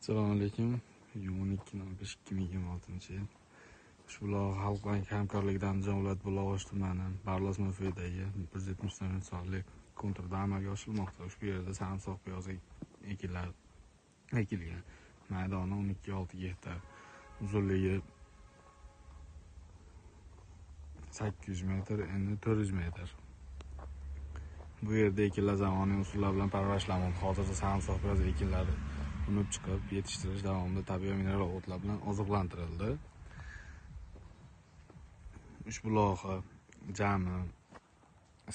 Assalomu alaykum. 12/11/2026 yil. Ushbu loyiha Xalq banki hamkorligida Andijon viloyati Buloqosh tumani Barlos mavqeidagi 170 sonli konturda amalga oshirilmoqda. Ushbu yerda sarimsoq piyozi ekilgan. Maydoni 12,6 gektar. Uzunligi 800 metr, eni 400 metr. Bu yerda ekinlar zamonaviy usullar bilan parvarishlanmoqda. Hozirda sarimsoq piyozi ekinlari unib chiqib, yetishtirish davomida tabiiy mineral o'tlar bilan oziqlantirildi. Ushbu loyiha jami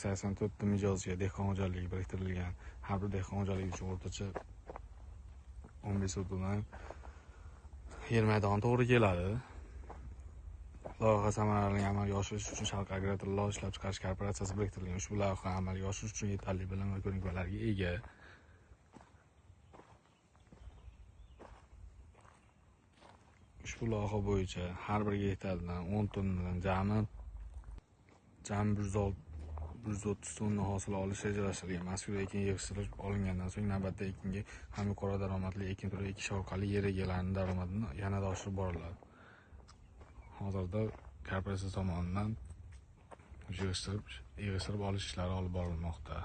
84 ta mijozga dehqon xo'jaligi biriktirilgan. Har bir dehqon xo'jaligi uchun o'rtacha 15 sotuvdan yer maydoni to'g'ri keladi. Loyiha samarali amalga oshirish uchun Sharq Agrotillol ishlab chiqarish korporatsiyasi biriktirilgan. Ushbu loyiha amalga oshirish uchun yetarli bilim va ko'nikmalarga ega. Ushbu loyiha bo'yicha har bir gektardan 10 tonnadan jami 130 tonna hosil olish rejalashtirilgan. Mazkur ekin yig'ishtirib olingandan so'ng navbatdagi ekinga ham yuqori daromadli ekin turi ekish orqali yer egalarining daromadini yanada oshirib boriladi. Hozirda korporatsiya tomonidan yig'ishtirib olish ishlari olib borilmoqda.